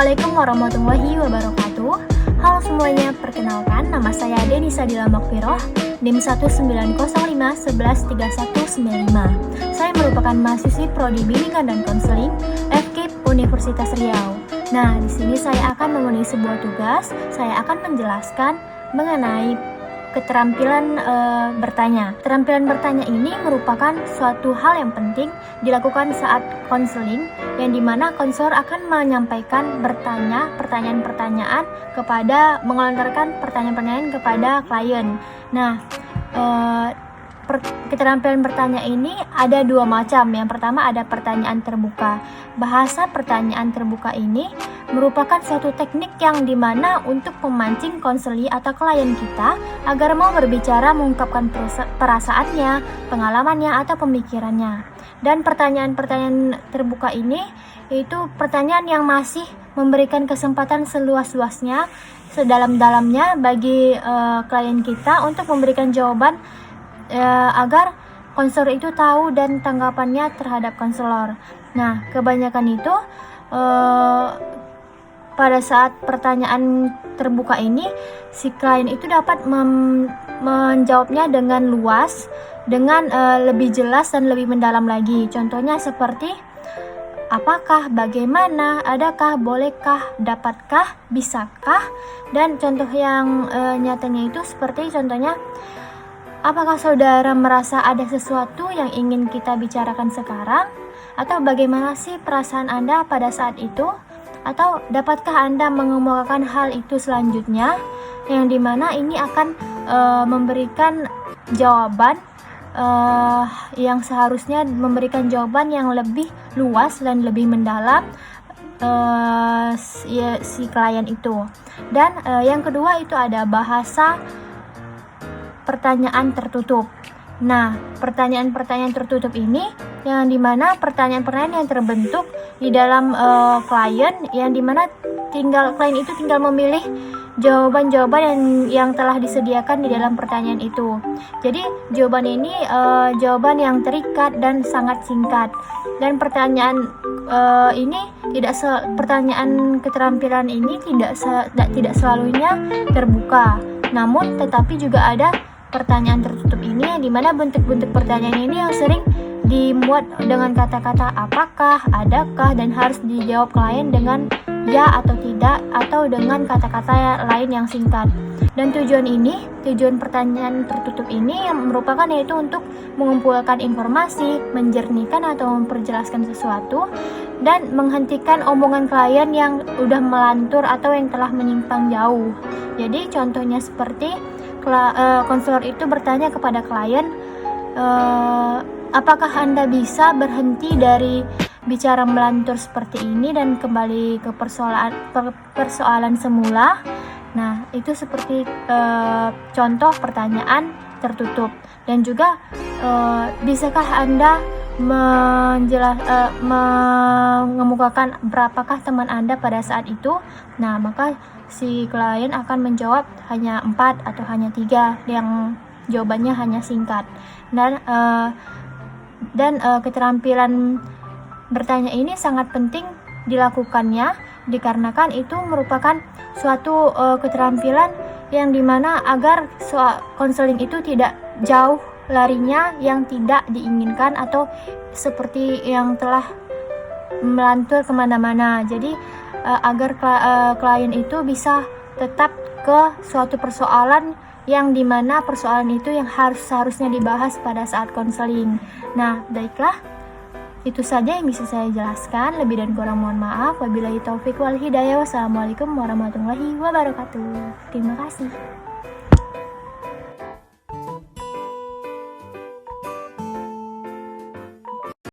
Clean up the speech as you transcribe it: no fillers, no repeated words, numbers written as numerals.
Assalamualaikum warahmatullahi wabarakatuh. Halo semuanya, perkenalkan nama saya Denisa Dila Makfiroh, NIM 19011113195. Saya merupakan mahasiswi Prodi Bimbingan dan Konseling FKIP Universitas Riau. Nah, di sini saya akan memenuhi sebuah tugas. Saya akan menjelaskan mengenai keterampilan bertanya. Keterampilan bertanya ini merupakan suatu hal yang penting dilakukan saat konseling, yang dimana konselor akan menyampaikan pertanyaan-pertanyaan kepada mengelontarkan pertanyaan-pertanyaan kepada klien. Nah, keterampilan bertanya ini ada dua macam. Yang pertama ada pertanyaan terbuka. Bahasa pertanyaan terbuka ini merupakan suatu teknik yang dimana untuk memancing konseli atau klien kita agar mau berbicara, mengungkapkan perasaannya, pengalamannya, atau pemikirannya. Dan pertanyaan-pertanyaan terbuka ini itu pertanyaan yang masih memberikan kesempatan seluas-luasnya, sedalam-dalamnya bagi klien kita untuk memberikan jawaban agar konselor itu tahu dan tanggapannya terhadap konselor. Nah, kebanyakan itu pada saat pertanyaan terbuka ini, si klien itu dapat menjawabnya dengan luas, dengan lebih jelas dan lebih mendalam lagi. Contohnya seperti apakah, bagaimana, adakah, bolehkah, dapatkah, bisakah, dan contoh yang nyatanya itu seperti contohnya, apakah saudara merasa ada sesuatu yang ingin kita bicarakan sekarang? Atau bagaimana sih perasaan Anda pada saat itu? Atau dapatkah Anda mengemukakan hal itu selanjutnya? Yang dimana ini akan memberikan jawaban yang seharusnya memberikan jawaban yang lebih luas dan lebih mendalam si klien itu. Dan yang kedua itu ada bahasa pertanyaan tertutup. Nah, pertanyaan-pertanyaan tertutup ini yang dimana pertanyaan-pertanyaan yang terbentuk di dalam klien, yang dimana klien itu tinggal memilih jawaban-jawaban yang telah disediakan di dalam pertanyaan itu. Jadi jawaban ini jawaban yang terikat dan sangat singkat. Dan pertanyaan pertanyaan keterampilan ini tidak selalunya terbuka. Namun tetapi juga ada pertanyaan tertutup ini, yang dimana bentuk-bentuk pertanyaan ini yang sering dimuat dengan kata-kata apakah, adakah, dan harus dijawab klien dengan ya atau tidak, atau dengan kata-kata lain yang singkat. Dan tujuan pertanyaan tertutup ini yang merupakan yaitu untuk mengumpulkan informasi, menjernihkan atau memperjelaskan sesuatu, dan menghentikan omongan klien yang udah melantur atau yang telah menyimpang jauh. Jadi contohnya seperti konselor itu bertanya kepada klien, apakah Anda bisa berhenti dari bicara melantur seperti ini dan kembali ke persoalan semula? Nah, itu seperti contoh pertanyaan tertutup. Dan juga bisakah Anda mengemukakan berapakah teman Anda pada saat itu? Nah, maka si klien akan menjawab hanya 4 atau hanya 3, yang jawabannya hanya singkat. Dan keterampilan bertanya ini sangat penting dilakukannya, dikarenakan itu merupakan suatu keterampilan yang dimana agar konseling itu tidak jauh larinya yang tidak diinginkan atau seperti yang telah melantur kemana-mana. Jadi agar klien itu bisa tetap ke suatu persoalan yang dimana persoalan itu yang seharusnya dibahas pada saat konseling. Nah, baiklah, itu saja yang bisa saya jelaskan. Lebih dan kurang mohon maaf. Wabillahi taufik wal hidayah. Wassalamualaikum warahmatullahi wabarakatuh. Terima kasih.